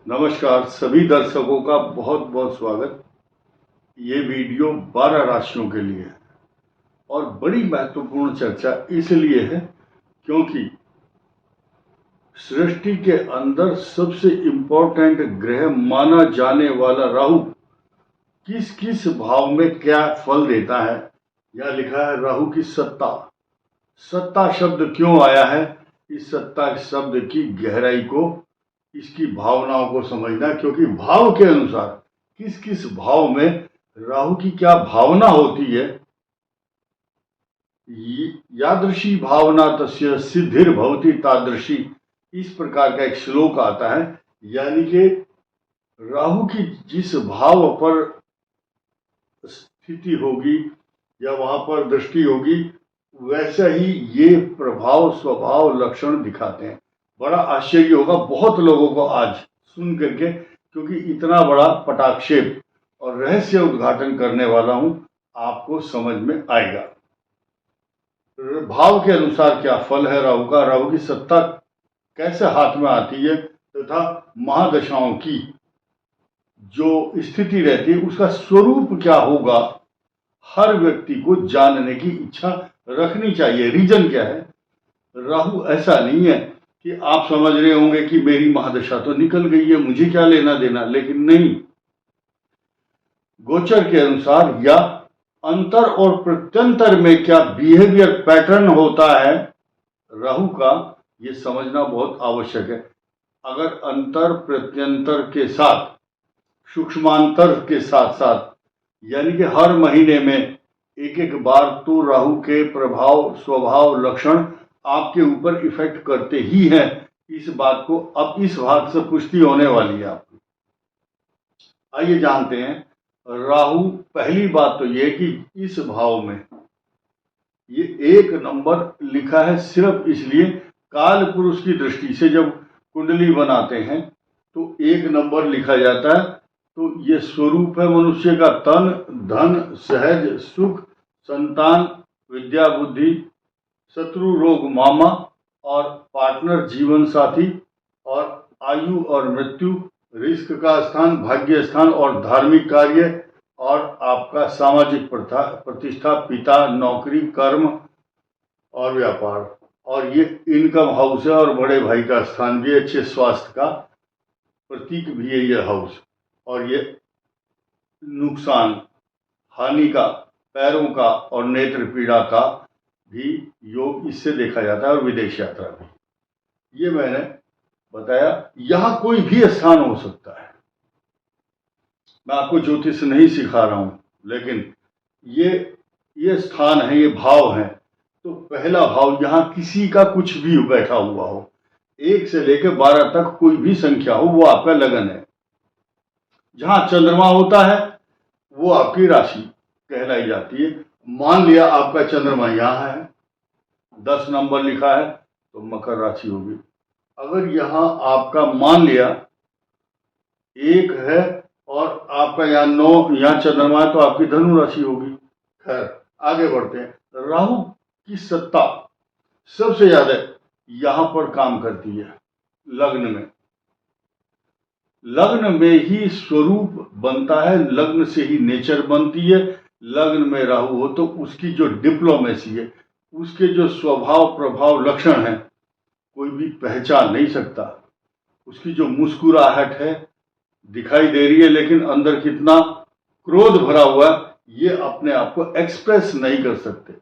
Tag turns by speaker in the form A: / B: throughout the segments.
A: नमस्कार सभी दर्शकों का बहुत बहुत स्वागत। ये वीडियो 12 राशियों के लिए है और बड़ी महत्वपूर्ण चर्चा इसलिए है क्योंकि सृष्टि के अंदर सबसे इम्पोर्टेंट ग्रह माना जाने वाला राहु किस किस भाव में क्या फल देता है। यह लिखा है राहु की सत्ता। सत्ता शब्द क्यों आया है, इस सत्ता शब्द की गहराई को, इसकी भावनाओं को समझना, क्योंकि भाव के अनुसार किस किस भाव में राहु की क्या भावना होती है। यादृशी भावना तस्य सिद्धिर भवति तादृशी, इस प्रकार का एक श्लोक आता है। यानी कि राहु की जिस भाव पर स्थिति होगी या वहां पर दृष्टि होगी, वैसा ही ये प्रभाव स्वभाव लक्षण दिखाते हैं। बड़ा आश्चर्य होगा बहुत लोगों को आज सुन करके, क्योंकि इतना बड़ा पटाक्षेप और रहस्य उद्घाटन करने वाला हूं, आपको समझ में आएगा। भाव के अनुसार क्या फल है राहु का, राहु की सत्ता कैसे हाथ में आती है तथा महादशाओं की जो स्थिति रहती है उसका स्वरूप क्या होगा, हर व्यक्ति को जानने की इच्छा रखनी चाहिए। रीजन क्या है? राहु ऐसा नहीं है कि आप समझ रहे होंगे कि मेरी महादशा तो निकल गई है, मुझे क्या लेना देना, लेकिन नहीं। गोचर के अनुसार या अंतर और प्रत्यंतर में क्या बिहेवियर पैटर्न होता है राहु का, ये समझना बहुत आवश्यक है। अगर अंतर प्रत्यंतर के साथ सूक्ष्मांतर के साथ साथ, यानी कि हर महीने में एक एक बार तो राहु के प्रभाव स्वभाव लक्षण आपके ऊपर इफेक्ट करते ही हैं, इस बात को अब इस भाग से पुष्टि होने वाली है आपकी। आइए जानते हैं राहु। पहली बात तो यह कि इस भाव में ये 1 नंबर लिखा है सिर्फ इसलिए, काल पुरुष की दृष्टि से जब कुंडली बनाते हैं तो 1 नंबर लिखा जाता है। तो ये स्वरूप है मनुष्य का तन धन सहज सुख संतान विद्या बुद्धि शत्रु रोग मामा और पार्टनर जीवन साथी और आयु और मृत्यु, रिस्क का स्थान भाग्य स्थान और धार्मिक कार्य और आपका सामाजिक प्रतिष्ठा पिता नौकरी कर्म और व्यापार, और ये इनकम हाउस है और बड़े भाई का स्थान भी, अच्छे स्वास्थ्य का प्रतीक भी है ये हाउस। और ये नुकसान हानि का पैरों का और नेत्र पीड़ा का भी योग इससे देखा जाता है और विदेश यात्रा भी। ये मैंने बताया। यहां कोई भी स्थान हो सकता है, मैं आपको ज्योतिष नहीं सिखा रहा हूं, लेकिन ये स्थान है, ये भाव है। तो पहला भाव, यहां किसी का कुछ भी बैठा हुआ हो, 1 से लेकर 12 तक कोई भी संख्या हो, वो आपका लगन है। जहां चंद्रमा होता है वो आपकी राशि कहलाई जाती है। मान लिया आपका चंद्रमा यहां है, 10 नंबर लिखा है तो मकर राशि होगी। अगर यहां आपका मान लिया 1 है और आपका यहाँ 9, यहाँ चंद्रमा है, तो आपकी धनु राशि होगी। खैर आगे बढ़ते हैं। राहु की सत्ता सबसे ज्यादा यहां पर काम करती है लग्न में। लग्न में ही स्वरूप बनता है, लग्न से ही नेचर बनती है। लग्न में राहु हो तो उसकी जो डिप्लोमेसी है, उसके जो स्वभाव प्रभाव लक्षण है, कोई भी पहचान नहीं सकता। उसकी जो मुस्कुराहट है दिखाई दे रही है, लेकिन अंदर कितना क्रोध भरा हुआ है ये अपने आप को एक्सप्रेस नहीं कर सकते,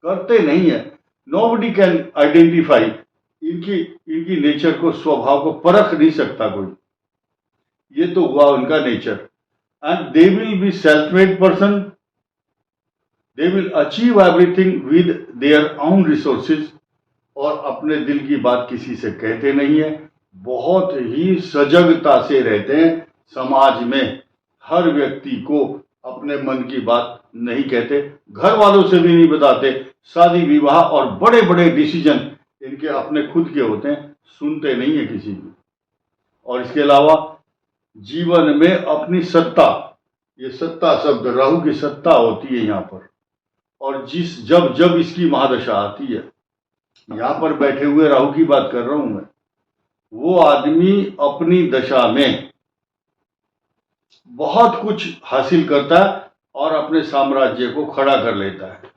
A: करते नहीं है। नोबडी कैन आइडेंटिफाई इनकी नेचर को, स्वभाव को परख नहीं सकता कोई। ये तो हुआ उनका nature. And they will be self made person, they will achieve everything with their own resources, और अपने दिल की बात किसी से कहते नहीं है। बहुत ही सजगता से रहते हैं, समाज में हर व्यक्ति को अपने मन की बात नहीं कहते, घर वालों से भी नहीं बताते। शादी विवाह और बड़े बड़े डिसीजन इनके अपने खुद के होते हैं, सुनते नहीं है किसी की। और इसके अलावा जीवन में अपनी सत्ता, ये सत्ता शब्द राहु की सत्ता होती है यहाँ पर। और जब जब इसकी महादशा आती है, यहाँ पर बैठे हुए राहु की बात कर रहा हूं मैं, वो आदमी अपनी दशा में बहुत कुछ हासिल करता है और अपने साम्राज्य को खड़ा कर लेता है।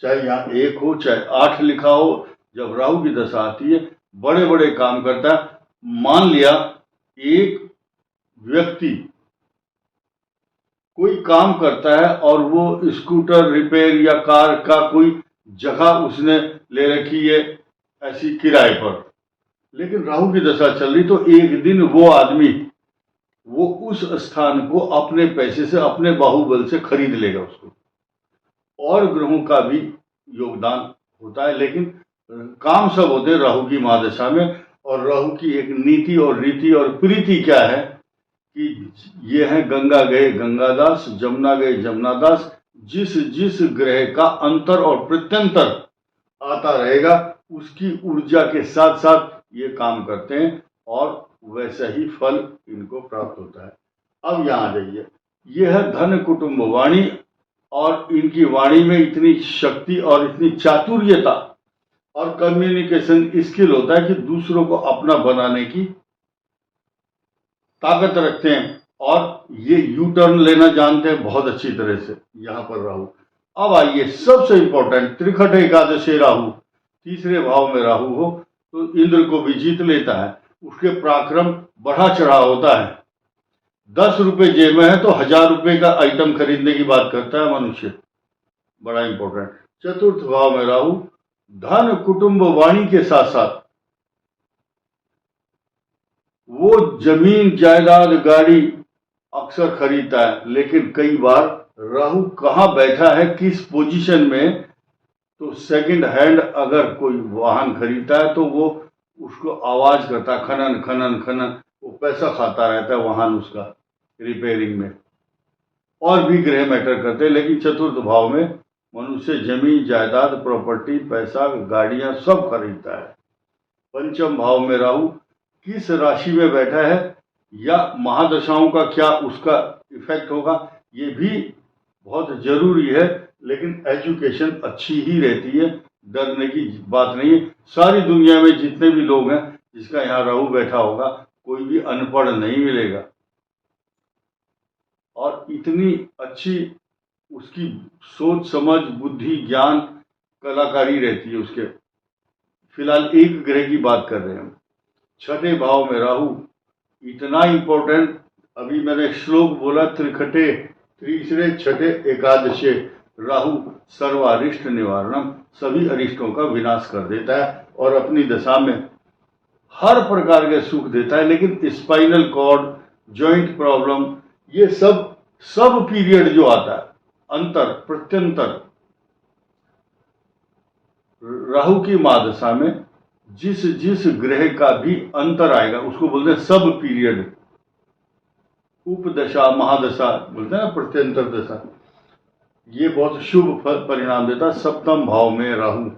A: चाहे यहाँ 1 हो चाहे 8 लिखा हो, जब राहु की दशा आती है बड़े बड़े काम करता है। मान लिया एक व्यक्ति कोई काम करता है और वो स्कूटर रिपेयर या कार का कोई जगह उसने ले रखी है ऐसी किराए पर, लेकिन राहु की दशा चल रही, तो एक दिन वो आदमी वो उस स्थान को अपने पैसे से, अपने बाहुबल से खरीद लेगा उसको। और ग्रहों का भी योगदान होता है, लेकिन काम सब होते हैं राहु की महादशा में। और राहु की एक नीति और रीति और प्रीति क्या है कि ये है गंगा गए गंगादास, जमुना गए जमुनादास। जिस जिस ग्रह का अंतर और प्रत्यंतर आता रहेगा उसकी ऊर्जा के साथ साथ ये काम करते हैं और वैसा ही फल इनको प्राप्त होता है। अब यहाँ आ जाइए, यह है धन कुटुंब वाणी, और इनकी वाणी में इतनी शक्ति और इतनी चातुर्यता और कम्युनिकेशन स्किल होता है कि दूसरों को अपना बनाने की ताकत रखते हैं, और ये यू टर्न लेना जानते हैं बहुत अच्छी तरह से यहाँ पर राहु। अब आइए सबसे इंपॉर्टेंट, त्रिखट एकादशी राहु, तीसरे भाव में राहु हो तो इंद्र को भी जीत लेता है। उसके पराक्रम बढ़ा चढ़ा होता है। 10 रुपए जेब में है तो 1000 रुपए का आइटम खरीदने की बात करता है मनुष्य, बड़ा इंपॉर्टेंट। चतुर्थ भाव में राहु धन कुटुंब वाणी के साथ साथ वो जमीन जायदाद गाड़ी अक्सर खरीदता है, लेकिन कई बार राहु कहाँ बैठा है किस पोजीशन में, तो सेकंड हैंड अगर कोई वाहन खरीदता है तो वो उसको आवाज करता है, खनन खनन खनन, वो पैसा खाता रहता है वाहन उसका रिपेयरिंग में। और भी ग्रह मैटर करते हैं, लेकिन चतुर्थ भाव में मनुष्य जमीन जायदाद प्रॉपर्टी पैसा गाड़ियां सब खरीदता है। पंचम भाव में राहु किस राशि में बैठा है या महादशाओं का क्या उसका इफेक्ट होगा ये भी बहुत जरूरी है, लेकिन एजुकेशन अच्छी ही रहती है, डरने की बात नहीं है। सारी दुनिया में जितने भी लोग हैं जिसका यहाँ राहु बैठा होगा कोई भी अनपढ़ नहीं मिलेगा, और इतनी अच्छी उसकी सोच समझ बुद्धि ज्ञान कलाकारी रहती है उसके। फिलहाल एक ग्रह की बात कर रहे हैं हम, छठे भाव में राहु, इतना इंपॉर्टेंट, अभी मैंने श्लोक बोला त्रिखटे तीसरे छठे एकादशे राहु सर्वारिष्ट निवारणम, सभी अरिष्टों का विनाश कर देता है और अपनी दशा में हर प्रकार के सुख देता है। लेकिन स्पाइनल कॉर्ड, जॉइंट प्रॉब्लम, ये सब पीरियड जो आता है अंतर प्रत्यंतर, राहु की महादशा में जिस जिस ग्रह का भी अंतर आएगा उसको बोलते हैं सब पीरियड। उपदशा महादशा बोलते हैं ना, प्रत्यंतर दशा, ये बहुत शुभ परिणाम देता है। सप्तम भाव में राहु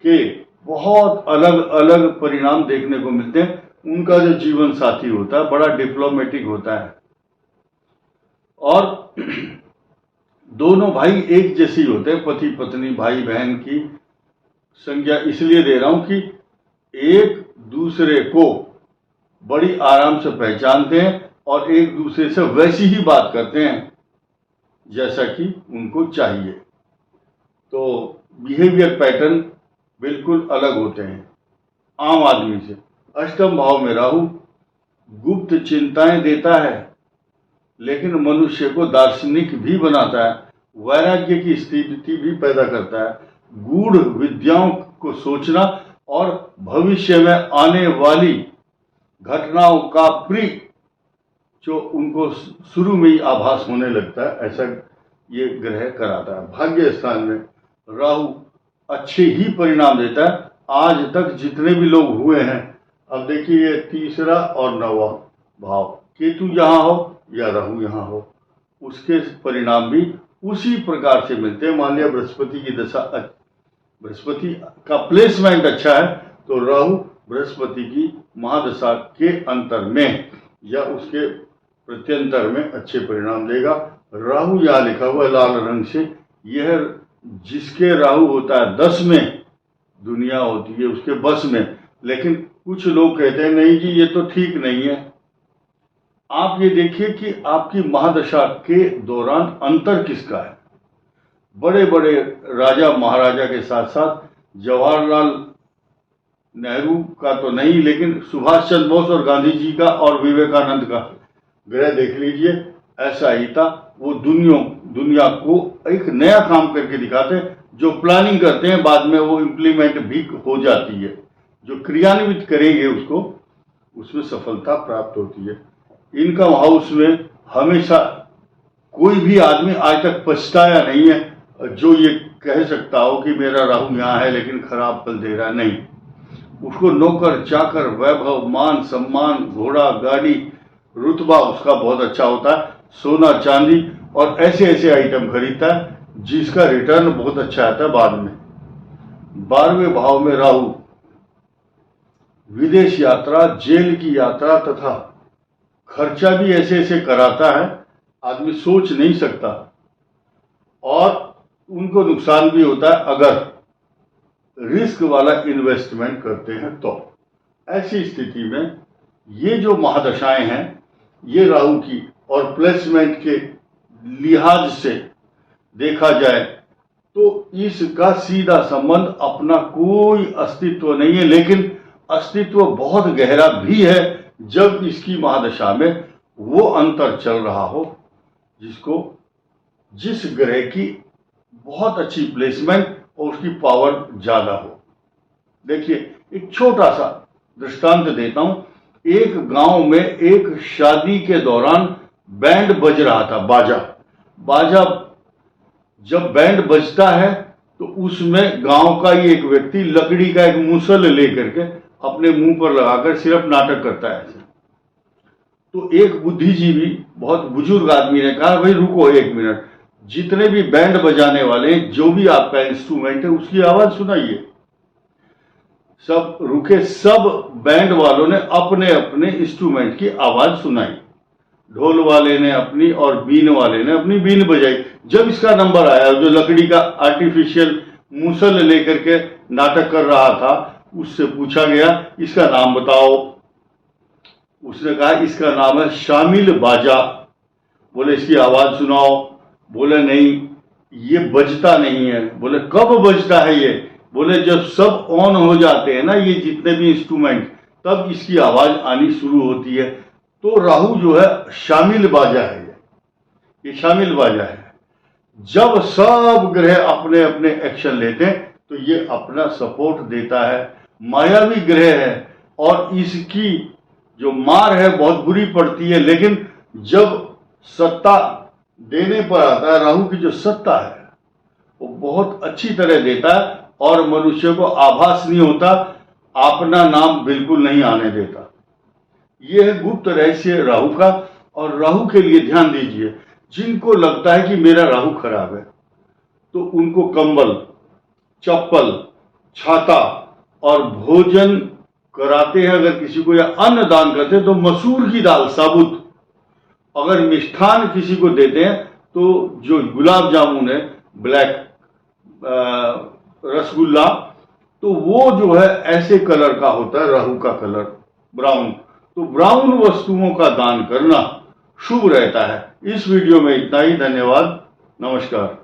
A: के बहुत अलग अलग परिणाम देखने को मिलते हैं। उनका जो जीवन साथी होता है बड़ा डिप्लोमेटिक होता है, और दोनों भाई एक जैसे ही होते हैं, पति पत्नी भाई बहन की संज्ञा इसलिए दे रहा हूं कि एक दूसरे को बड़ी आराम से पहचानते हैं और एक दूसरे से वैसी ही बात करते हैं जैसा कि उनको चाहिए। तो बिहेवियर पैटर्न बिल्कुल अलग होते हैं आम आदमी से। अष्टम भाव में राहु गुप्त चिंताएं देता है, लेकिन मनुष्य को दार्शनिक भी बनाता है, वैराग्य की स्थिति भी पैदा करता है, गूढ़ विद्याओं को सोचना और भविष्य में आने वाली घटनाओं का जो उनको शुरू में ही आभास होने लगता है, ऐसा ये ग्रह कराता है। भाग्य स्थान में राहु अच्छे ही परिणाम देता है। आज तक जितने भी लोग हुए हैं, अब देखिए ये तीसरा और 9वां भाव, केतु यहाँ हो या राहु यहाँ हो, उसके परिणाम भी उसी प्रकार से मिलते हैं। मान लिया बृहस्पति की दशा, बृहस्पति का प्लेसमेंट अच्छा है तो राहु बृहस्पति की महादशा के अंतर में या उसके प्रत्यंतर में अच्छे परिणाम देगा। राहु यहाँ लिखा हुआ है लाल रंग से, यह जिसके राहु होता है 10 में दुनिया होती है उसके बस में, लेकिन कुछ लोग कहते हैं नहीं जी ये तो ठीक नहीं है। आप ये देखिए कि आपकी महादशा के दौरान अंतर किसका है। बड़े बड़े राजा महाराजा के साथ साथ जवाहरलाल नेहरू का तो नहीं, लेकिन सुभाष चंद्र बोस और गांधी जी का और विवेकानंद का ग्रह देख लीजिए, ऐसा ही था। वो दुनिया को एक नया काम करके दिखाते हैं। जो प्लानिंग करते हैं बाद में वो इम्प्लीमेंट भी हो जाती है, जो क्रियान्वित करेंगे उसको, उसमें सफलता प्राप्त होती है। इनकम हाउस में हमेशा कोई भी आदमी आज तक पछताया नहीं है जो ये कह सकता हो कि मेरा राहु यहाँ है लेकिन खराब फल दे रहा है। नहीं, उसको नौकर चाकर, वैभव, मान सम्मान, घोड़ा गाड़ी, रुतबा उसका बहुत अच्छा होता है, सोना चांदी और ऐसे ऐसे आइटम खरीदता है जिसका रिटर्न बहुत अच्छा आता है बाद में। 12वें भाव में राहु विदेश यात्रा, जेल की यात्रा तथा खर्चा भी ऐसे ऐसे कराता है, आदमी सोच नहीं सकता, और उनको नुकसान भी होता है अगर रिस्क वाला इन्वेस्टमेंट करते हैं तो। ऐसी स्थिति में ये जो महादशाएं हैं ये राहु की, और प्लेसमेंट के लिहाज से देखा जाए तो इसका सीधा संबंध अपना कोई अस्तित्व नहीं है, लेकिन अस्तित्व बहुत गहरा भी है जब इसकी महादशा में वो अंतर चल रहा हो जिस ग्रह की बहुत अच्छी प्लेसमेंट और उसकी पावर ज्यादा हो। देखिए एक छोटा सा दृष्टांत देता हूं। एक गांव में एक शादी के दौरान बैंड बज रहा था, बाजा। जब बैंड बजता है तो उसमें गांव का ही एक व्यक्ति लकड़ी का एक मुसल लेकर के अपने मुंह पर लगाकर सिर्फ नाटक करता है ऐसे। तो एक बुद्धिजीवी, बहुत बुजुर्ग आदमी ने कहा भाई रुको 1 मिनट, जितने भी बैंड बजाने वाले, जो भी आपका इंस्ट्रूमेंट है उसकी आवाज सुनाइए। सब रुके, सब बैंड वालों ने अपने अपने इंस्ट्रूमेंट की आवाज सुनाई। ढोल वाले ने अपनी और बीन वाले ने अपनी बीन बजाई। जब इसका नंबर आया, जो लकड़ी का आर्टिफिशियल मुसल लेकर के नाटक कर रहा था, उससे पूछा गया इसका नाम बताओ। उसने कहा इसका नाम है शामिल बाजा। बोले इसकी आवाज सुनाओ। बोले नहीं ये बजता नहीं है। बोले कब बजता है ये? बोले जब सब ऑन हो जाते हैं ना ये जितने भी इंस्ट्रूमेंट, तब इसकी आवाज आनी शुरू होती है। तो राहु जो है शामिल बाजा है, ये शामिल बाजा है। जब सब ग्रह अपने अपने एक्शन लेते हैं तो ये अपना सपोर्ट देता है। मायावी ग्रह है और इसकी जो मार है बहुत बुरी पड़ती है, लेकिन जब सत्ता देने पर आता है, राहु की जो सत्ता है वो बहुत अच्छी तरह देता है और मनुष्य को आभास नहीं होता, अपना नाम बिल्कुल नहीं आने देता। यह है गुप्त रहस्य राहु का। और राहु के लिए ध्यान दीजिए, जिनको लगता है कि मेरा राहु खराब है तो उनको कंबल, चप्पल, छाता और भोजन कराते हैं। अगर किसी को या अन्न दान करते हैं तो मसूर की दाल साबुत। अगर मिष्ठान किसी को देते हैं तो जो गुलाब जामुन है, ब्लैक रसगुल्ला, तो वो जो है ऐसे कलर का होता है, राहु का कलर ब्राउन। तो ब्राउन वस्तुओं का दान करना शुभ रहता है। इस वीडियो में इतना ही। धन्यवाद, नमस्कार।